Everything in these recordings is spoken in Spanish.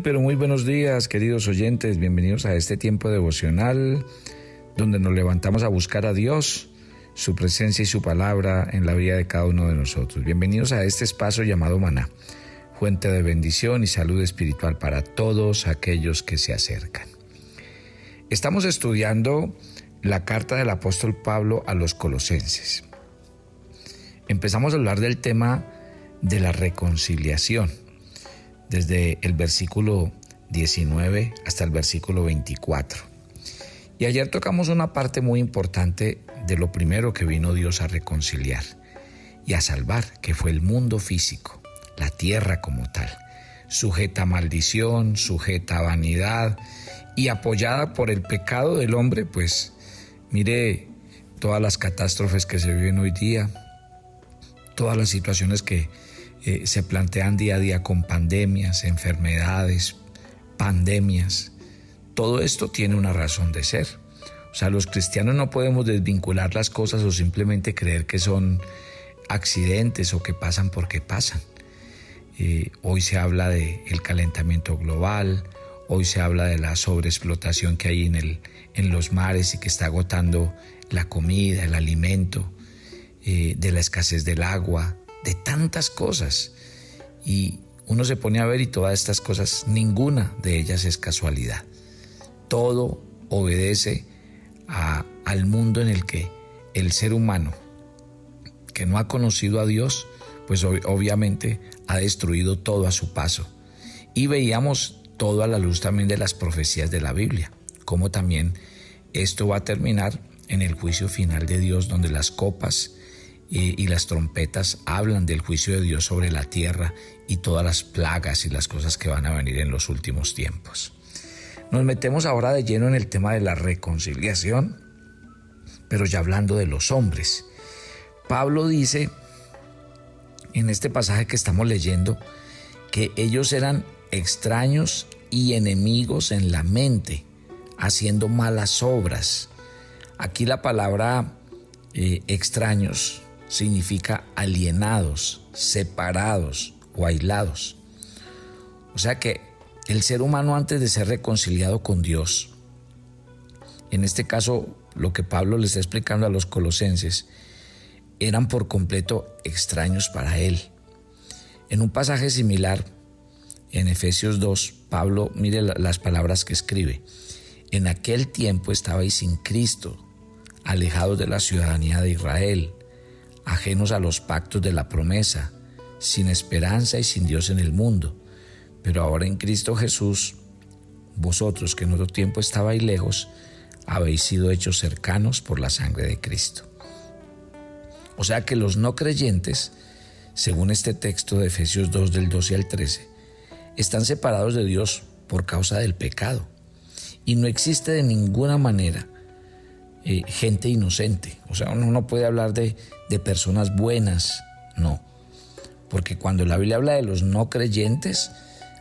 Pero muy buenos días, queridos oyentes. Bienvenidos a este tiempo devocional donde nos levantamos a buscar a Dios, su presencia y su palabra en la vida de cada uno de nosotros. Bienvenidos a este espacio llamado Maná, fuente de bendición y salud espiritual para todos aquellos que se acercan. Estamos estudiando la carta del apóstol Pablo a los Colosenses. Empezamos a hablar del tema de la reconciliación, desde el versículo 19 hasta el versículo 24. Y ayer tocamos una parte muy importante de lo primero que vino Dios a reconciliar y a salvar, que fue el mundo físico, la tierra como tal, sujeta a maldición, sujeta a vanidad y apoyada por el pecado del hombre. Pues mire todas las catástrofes que se viven hoy día, todas las situaciones que se plantean día a día con pandemias, enfermedades, pandemias. Todo esto tiene una razón de ser. O sea, los cristianos no podemos desvincular las cosas o simplemente creer que son accidentes o que pasan porque pasan. Hoy se habla del calentamiento global, hoy se habla de la sobreexplotación que hay en los mares y que está agotando la comida, el alimento, de la escasez del agua, de tantas cosas. Y uno se pone a ver y todas estas cosas, ninguna de ellas es casualidad. Todo obedece al mundo en el que el ser humano, que no ha conocido a Dios, pues obviamente ha destruido todo a su paso. Y veíamos todo a la luz también de las profecías de la Biblia, cómo también esto va a terminar en el juicio final de Dios, donde las copas y las trompetas hablan del juicio de Dios sobre la tierra y todas las plagas y las cosas que van a venir en los últimos tiempos. Nos metemos ahora de lleno en el tema de la reconciliación, pero ya hablando de los hombres. Pablo dice en este pasaje que estamos leyendo que ellos eran extraños y enemigos en la mente, haciendo malas obras. Aquí la palabra extraños significa alienados, separados o aislados. O sea que el ser humano, antes de ser reconciliado con Dios, en este caso lo que Pablo le está explicando a los colosenses, eran por completo extraños para él. En un pasaje similar, en Efesios 2, Pablo, mire las palabras que escribe: en aquel tiempo estabais sin Cristo, alejados de la ciudadanía de Israel, ajenos a los pactos de la promesa, sin esperanza y sin Dios en el mundo. Pero ahora en Cristo Jesús, vosotros que en otro tiempo estabais lejos, habéis sido hechos cercanos por la sangre de Cristo. O sea que los no creyentes, según este texto de Efesios 2 del 12 al 13, están separados de Dios por causa del pecado. Y no existe de ninguna manera gente inocente. O sea, uno no puede hablar de personas buenas, no. Porque cuando la Biblia habla de los no creyentes,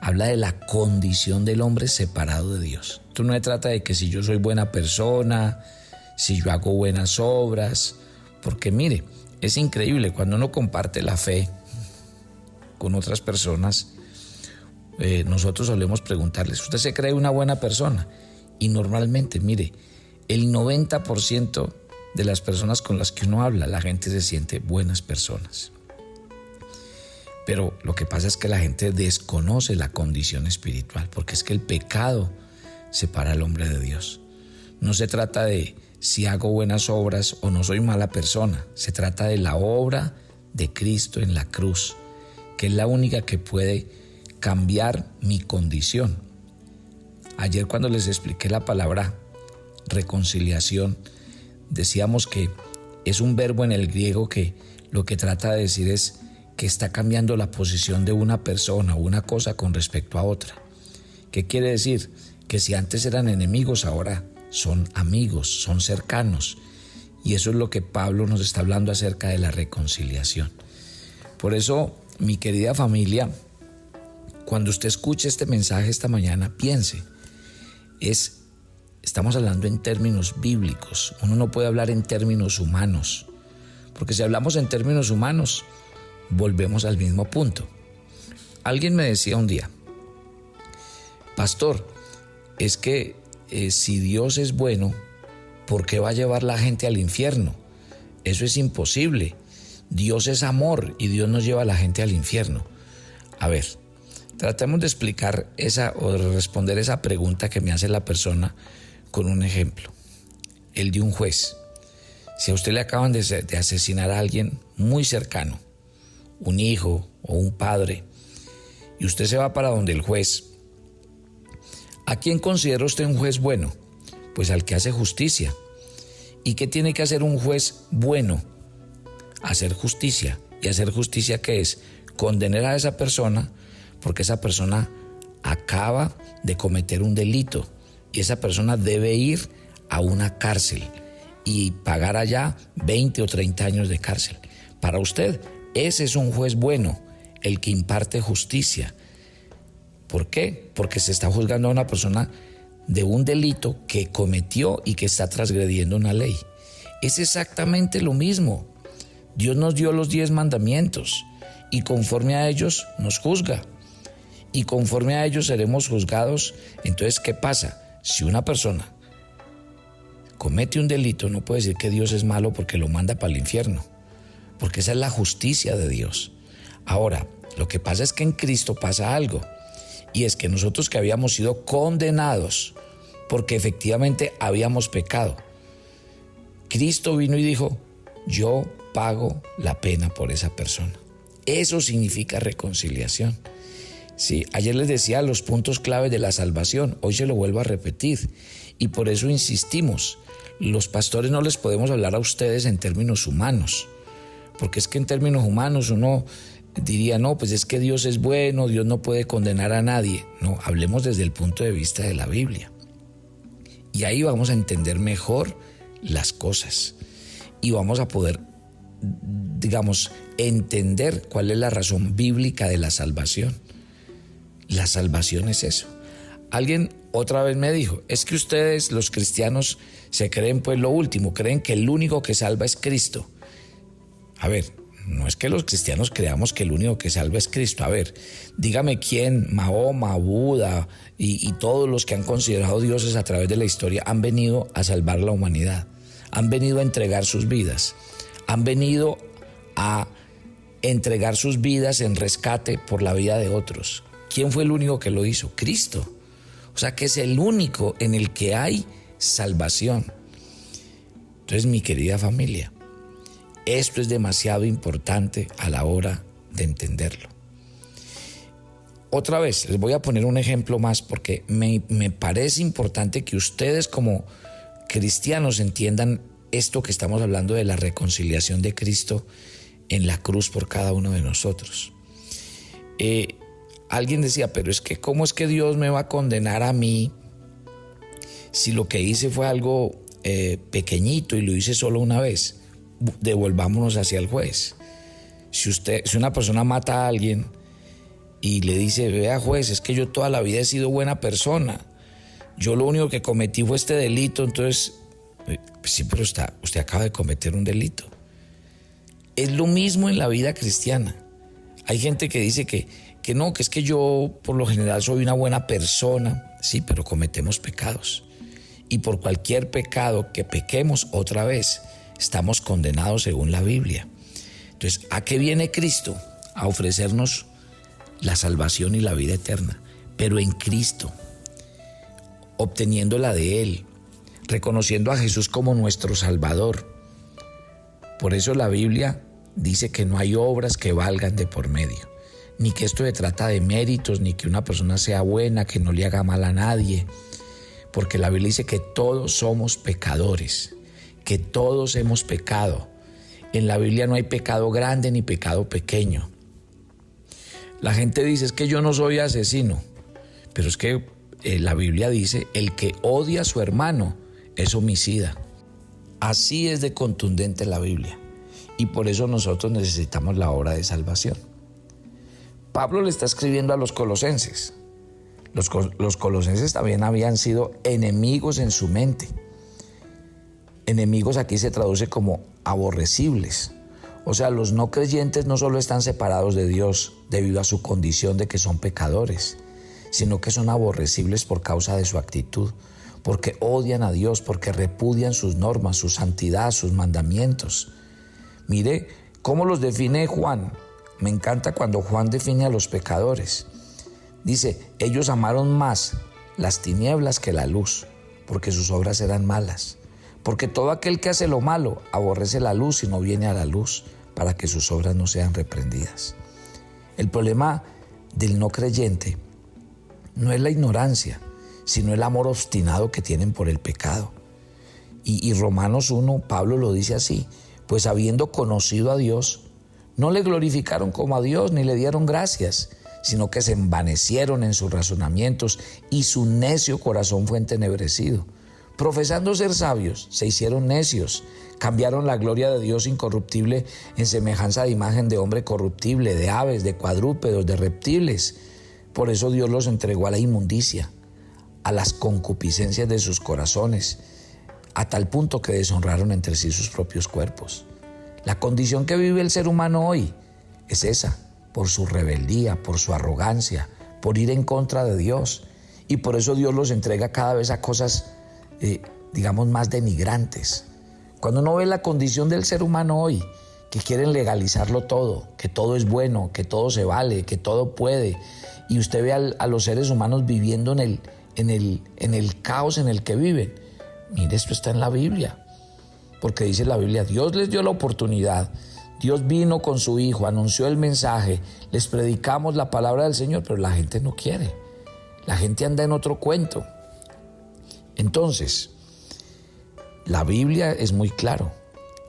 habla de la condición del hombre separado de Dios. Esto no se trata de que si yo soy buena persona, si yo hago buenas obras, porque mire, es increíble cuando uno comparte la fe con otras personas. Nosotros solemos preguntarles: ¿usted se cree una buena persona? Y normalmente, mire, el 90% de las personas con las que uno habla, la gente se siente buenas personas. Pero lo que pasa es que la gente desconoce la condición espiritual, porque es que el pecado separa al hombre de Dios. No se trata de si hago buenas obras o no soy mala persona. Se trata de la obra de Cristo en la cruz, que es la única que puede cambiar mi condición. Ayer, cuando les expliqué la palabra reconciliación, decíamos que es un verbo en el griego que lo que trata de decir es que está cambiando la posición de una persona o una cosa con respecto a otra. ¿Qué quiere decir? Que si antes eran enemigos, ahora son amigos, son cercanos. Y eso es lo que Pablo nos está hablando acerca de la reconciliación. Por eso, mi querida familia, cuando usted escuche este mensaje esta mañana, piense, estamos hablando en términos bíblicos. Uno no puede hablar en términos humanos, porque si hablamos en términos humanos, volvemos al mismo punto. Alguien me decía un día, pastor, es que si Dios es bueno, ¿por qué va a llevar la gente al infierno? Eso es imposible. Dios es amor y Dios nos lleva a la gente al infierno. A ver, tratemos de explicar o de responder esa pregunta que me hace la persona con un ejemplo. El de un juez. Si a usted le acaban de asesinar a alguien muy cercano, un hijo o un padre, y usted se va para donde el juez, ¿a quién considera usted un juez bueno? Pues al que hace justicia. ¿Y qué tiene que hacer un juez bueno? Hacer justicia. ¿Y hacer justicia qué es? Condenar a esa persona porque esa persona acaba de cometer un delito y esa persona debe ir a una cárcel y pagar allá 20 o 30 años de cárcel. Para usted, ese es un juez bueno, el que imparte justicia. ¿Por qué? Porque se está juzgando a una persona de un delito que cometió y que está transgrediendo una ley. Es exactamente lo mismo. Dios nos dio los 10 mandamientos y conforme a ellos nos juzga. Y conforme a ellos seremos juzgados. Entonces, ¿qué pasa? Si una persona comete un delito, no puede decir que Dios es malo porque lo manda para el infierno, porque esa es la justicia de Dios. Ahora, lo que pasa es que en Cristo pasa algo, y es que nosotros que habíamos sido condenados porque efectivamente habíamos pecado, Cristo vino y dijo, yo pago la pena por esa persona. Eso significa reconciliación. Sí, ayer les decía los puntos claves de la salvación, hoy se lo vuelvo a repetir, y por eso insistimos. Los pastores no les podemos hablar a ustedes en términos humanos, porque es que en términos humanos uno diría, no, pues es que Dios es bueno, Dios no puede condenar a nadie. No, hablemos desde el punto de vista de la Biblia. Y ahí vamos a entender mejor las cosas y vamos a poder, digamos, entender cuál es la razón bíblica de la salvación. La salvación es eso. Alguien otra vez me dijo, es que ustedes los cristianos se creen pues lo último, creen que el único que salva es Cristo. A ver, no es que los cristianos creamos que el único que salva es Cristo. A ver, dígame quién, Mahoma, Buda y todos los que han considerado dioses a través de la historia han venido a salvar la humanidad, han venido a entregar sus vidas, han venido a entregar sus vidas en rescate por la vida de otros. ¿Quién fue el único que lo hizo? Cristo. O sea que es el único en el que hay salvación. Entonces, mi querida familia, esto es demasiado importante a la hora de entenderlo. Otra vez, les voy a poner un ejemplo más porque me parece importante que ustedes como cristianos entiendan esto que estamos hablando de la reconciliación de Cristo en la cruz por cada uno de nosotros. Alguien decía, pero es que ¿cómo es que Dios me va a condenar a mí si lo que hice fue algo pequeñito y lo hice solo una vez? Devolvámonos hacia el juez. Si una persona mata a alguien y le dice, vea juez, es que yo toda la vida he sido buena persona, yo lo único que cometí fue este delito, entonces, sí, pero usted acaba de cometer un delito. Es lo mismo en la vida cristiana. Hay gente que dice que no, que es que yo por lo general soy una buena persona. Sí, pero cometemos pecados. Y por cualquier pecado que pequemos otra vez, estamos condenados según la Biblia. Entonces, ¿a qué viene Cristo? A ofrecernos la salvación y la vida eterna, pero en Cristo, obteniéndola de Él, reconociendo a Jesús como nuestro Salvador. Por eso la Biblia dice que no hay obras que valgan de por medio, ni que esto se trata de méritos, ni que una persona sea buena, que no le haga mal a nadie, porque la Biblia dice que todos somos pecadores, que todos hemos pecado. En la Biblia no hay pecado grande ni pecado pequeño. La gente dice, es que yo no soy asesino, pero es que la Biblia dice, el que odia a su hermano es homicida. Así es de contundente la Biblia, y por eso nosotros necesitamos la obra de salvación. Pablo le está escribiendo a los colosenses. Los colosenses también habían sido enemigos en su mente. Enemigos aquí se traduce como aborrecibles. O sea, los no creyentes no solo están separados de Dios debido a su condición de que son pecadores, sino que son aborrecibles por causa de su actitud, porque odian a Dios, porque repudian sus normas, su santidad, sus mandamientos. Mire cómo los define Juan. Me encanta cuando Juan define a los pecadores. Dice, ellos amaron más las tinieblas que la luz, porque sus obras eran malas. Porque todo aquel que hace lo malo aborrece la luz y no viene a la luz, para que sus obras no sean reprendidas. El problema del no creyente no es la ignorancia, sino el amor obstinado que tienen por el pecado. Y Romanos 1, Pablo lo dice así, pues habiendo conocido a Dios, no le glorificaron como a Dios ni le dieron gracias, sino que se envanecieron en sus razonamientos y su necio corazón fue entenebrecido. Profesando ser sabios, se hicieron necios, cambiaron la gloria de Dios incorruptible en semejanza de imagen de hombre corruptible, de aves, de cuadrúpedos, de reptiles. Por eso Dios los entregó a la inmundicia, a las concupiscencias de sus corazones, a tal punto que deshonraron entre sí sus propios cuerpos. La condición que vive el ser humano hoy es esa, por su rebeldía, por su arrogancia, por ir en contra de Dios. Y por eso Dios los entrega cada vez a cosas, más denigrantes. Cuando uno ve la condición del ser humano hoy, que quieren legalizarlo todo, que todo es bueno, que todo se vale, que todo puede, y usted ve a los seres humanos viviendo en el caos en el que viven. Mire, esto está en la Biblia, porque dice la Biblia, Dios les dio la oportunidad, Dios vino con su Hijo, anunció el mensaje, les predicamos la palabra del Señor, pero la gente no quiere, la gente anda en otro cuento. Entonces, la Biblia es muy claro.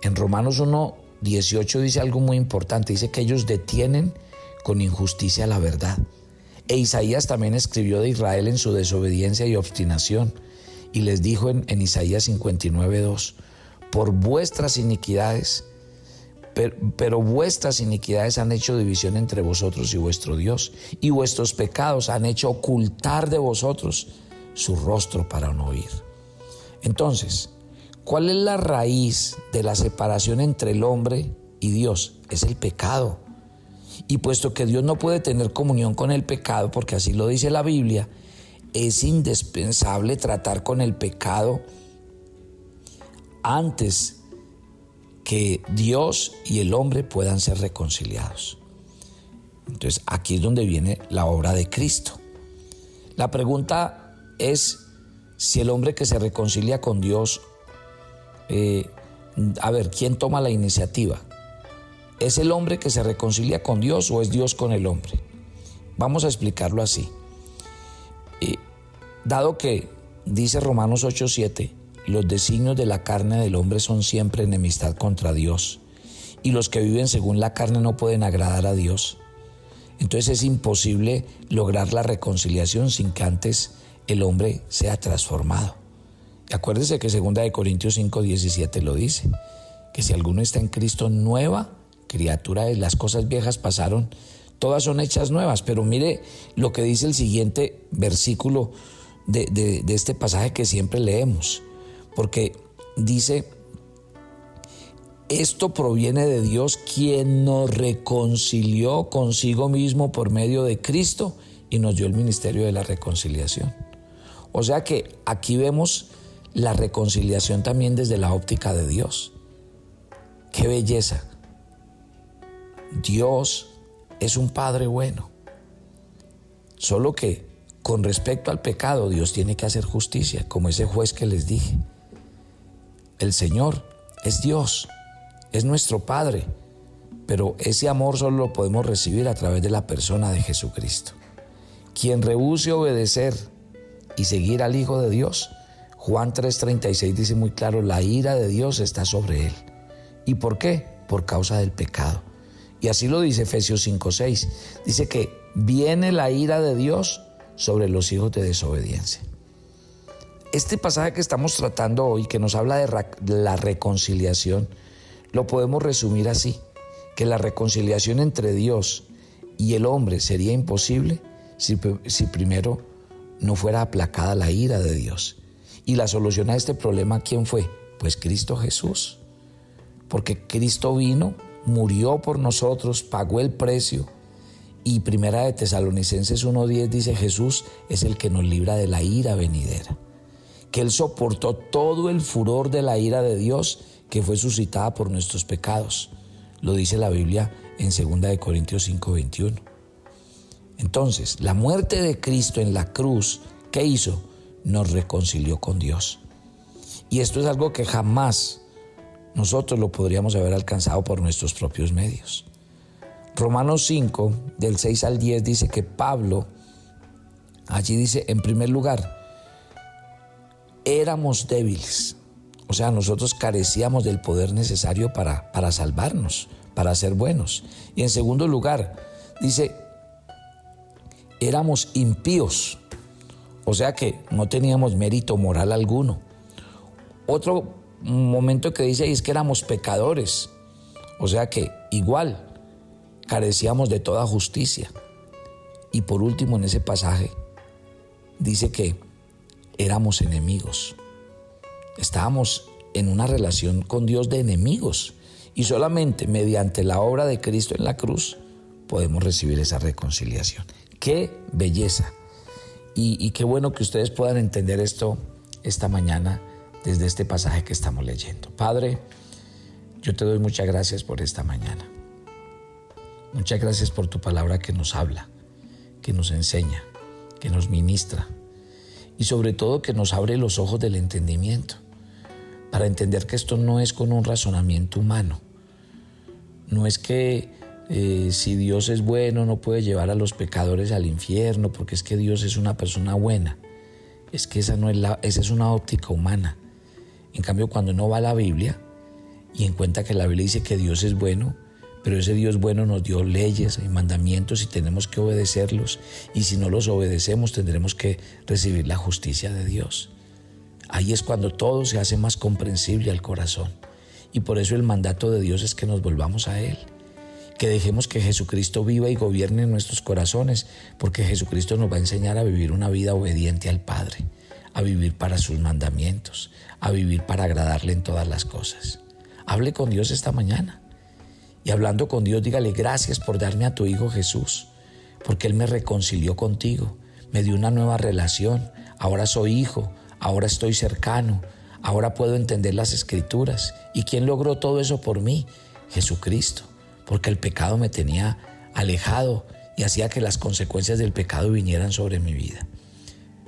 En Romanos 1:18 dice algo muy importante, dice que ellos detienen con injusticia la verdad. E Isaías también escribió de Israel en su desobediencia y obstinación, y les dijo en Isaías 59:2, por vuestras iniquidades, pero vuestras iniquidades han hecho división entre vosotros y vuestro Dios, y vuestros pecados han hecho ocultar de vosotros su rostro para no oír. Entonces, ¿cuál es la raíz de la separación entre el hombre y Dios? Es el pecado. Y puesto que Dios no puede tener comunión con el pecado, porque así lo dice la Biblia, es indispensable tratar con el pecado antes que Dios y el hombre puedan ser reconciliados. Entonces, aquí es donde viene la obra de Cristo. La pregunta es si el hombre que se reconcilia con Dios, ¿quién toma la iniciativa? ¿Es el hombre que se reconcilia con Dios o es Dios con el hombre? Vamos a explicarlo así. Dado que dice Romanos 8:7, los designios de la carne del hombre son siempre enemistad contra Dios, y los que viven según la carne no pueden agradar a Dios. Entonces es imposible lograr la reconciliación sin que antes el hombre sea transformado. Acuérdese que 2 Corintios 5:17 lo dice, que si alguno está en Cristo, nueva criatura es, las cosas viejas pasaron, todas son hechas nuevas. Pero mire lo que dice el siguiente versículo de este pasaje que siempre leemos, porque dice, esto proviene de Dios, quien nos reconcilió consigo mismo por medio de Cristo y nos dio el ministerio de la reconciliación. O sea que aquí vemos la reconciliación también desde la óptica de Dios. ¡Qué belleza! Dios es un Padre bueno. Solo que con respecto al pecado, Dios tiene que hacer justicia, como ese juez que les dije. El Señor es Dios, es nuestro Padre, pero ese amor solo lo podemos recibir a través de la persona de Jesucristo. Quien rehúse obedecer y seguir al Hijo de Dios, Juan 3:36 dice muy claro, la ira de Dios está sobre él. ¿Y por qué? Por causa del pecado. Y así lo dice Efesios 5:6. Dice que viene la ira de Dios sobre los hijos de desobediencia. Este pasaje que estamos tratando hoy, que nos habla de la reconciliación, lo podemos resumir así, que la reconciliación entre Dios y el hombre sería imposible si primero no fuera aplacada la ira de Dios. Y la solución a este problema, ¿quién fue? Pues Cristo Jesús. Porque Cristo vino, murió por nosotros, pagó el precio Y Primera de Tesalonicenses 1:10 dice: Jesús es el que nos libra de la ira venidera. Que Él soportó todo el furor de la ira de Dios que fue suscitada por nuestros pecados. Lo dice la Biblia en 2 de Corintios 5:21. Entonces, la muerte de Cristo en la cruz, ¿qué hizo? Nos reconcilió con Dios. Y esto es algo que jamás nosotros lo podríamos haber alcanzado por nuestros propios medios. Romanos 5, del 6 al 10, dice que Pablo, allí dice, en primer lugar, éramos débiles. O sea, nosotros carecíamos del poder necesario para salvarnos, para ser buenos. Y en segundo lugar, dice, éramos impíos. O sea que no teníamos mérito moral alguno. Otro momento que dice ahí es que éramos pecadores. O sea que igual carecíamos de toda justicia. Y por último, en ese pasaje, dice que éramos enemigos. Estábamos en una relación con Dios de enemigos. Y solamente mediante la obra de Cristo en la cruz podemos recibir esa reconciliación. ¡Qué belleza! Y qué bueno que ustedes puedan entender esto esta mañana desde este pasaje que estamos leyendo. Padre, yo te doy muchas gracias por esta mañana. Muchas gracias por tu palabra que nos habla, que nos enseña, que nos ministra y sobre todo que nos abre los ojos del entendimiento para entender que esto no es con un razonamiento humano. No es que si Dios es bueno no puede llevar a los pecadores al infierno porque es que Dios es una persona buena. Es que esa es una óptica humana. En cambio, cuando uno va a la Biblia y encuentra que la Biblia dice que Dios es bueno, pero ese Dios bueno nos dio leyes y mandamientos y tenemos que obedecerlos, y si no los obedecemos tendremos que recibir la justicia de Dios. Ahí es cuando todo se hace más comprensible al corazón, y por eso el mandato de Dios es que nos volvamos a Él, que dejemos que Jesucristo viva y gobierne en nuestros corazones, porque Jesucristo nos va a enseñar a vivir una vida obediente al Padre, a vivir para sus mandamientos, a vivir para agradarle en todas las cosas. Hable con Dios esta mañana. Y hablando con Dios, dígale: gracias por darme a tu Hijo Jesús, porque Él me reconcilió contigo, me dio una nueva relación, ahora soy hijo, ahora estoy cercano, ahora puedo entender las Escrituras. ¿Y quién logró todo eso por mí? Jesucristo, porque el pecado me tenía alejado y hacía que las consecuencias del pecado vinieran sobre mi vida.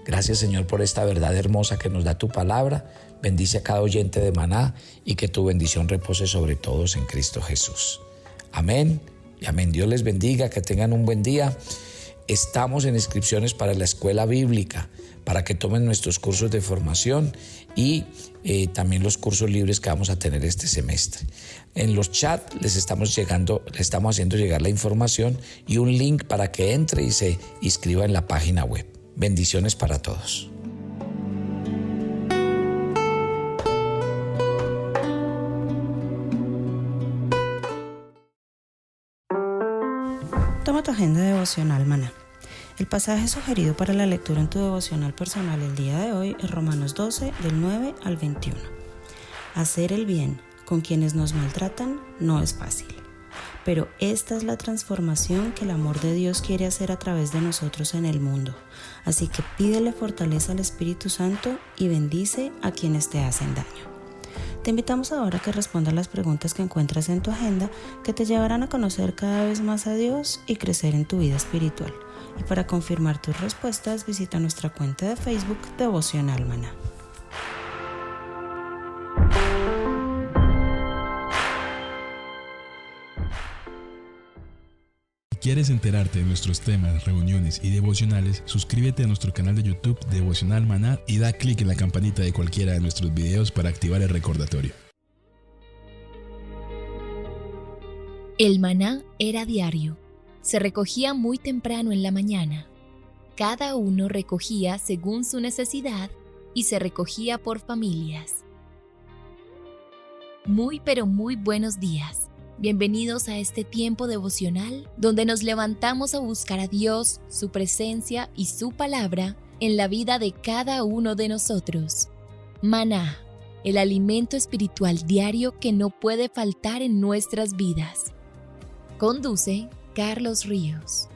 Gracias, Señor, por esta verdad hermosa que nos da tu palabra. Bendice a cada oyente de Maná y que tu bendición repose sobre todos en Cristo Jesús. Amén y amén. Dios les bendiga, que tengan un buen día. Estamos en inscripciones para la escuela bíblica, para que tomen nuestros cursos de formación y también los cursos libres que vamos a tener este semestre. En los chats les estamos haciendo llegar la información y un link para que entre y se inscriba en la página web. Bendiciones para todos. Toma tu agenda devocional Maná. El pasaje sugerido para la lectura en tu devocional personal el día de hoy es Romanos 12, del 9 al 21. Hacer el bien con quienes nos maltratan no es fácil, pero esta es la transformación que el amor de Dios quiere hacer a través de nosotros en el mundo. Así que pídele fortaleza al Espíritu Santo y bendice a quienes te hacen daño. Te invitamos ahora a que respondas las preguntas que encuentras en tu agenda, que te llevarán a conocer cada vez más a Dios y crecer en tu vida espiritual. Y para confirmar tus respuestas, visita nuestra cuenta de Facebook Devocional Maná. Si quieres enterarte de nuestros temas, reuniones y devocionales, suscríbete a nuestro canal de YouTube Devocional Maná y da clic en la campanita de cualquiera de nuestros videos para activar el recordatorio. El maná era diario. Se recogía muy temprano en la mañana. Cada uno recogía según su necesidad y se recogía por familias. Muy pero muy buenos días. Bienvenidos a este tiempo devocional donde nos levantamos a buscar a Dios, su presencia y su palabra en la vida de cada uno de nosotros. Maná, el alimento espiritual diario que no puede faltar en nuestras vidas. Conduce Carlos Ríos.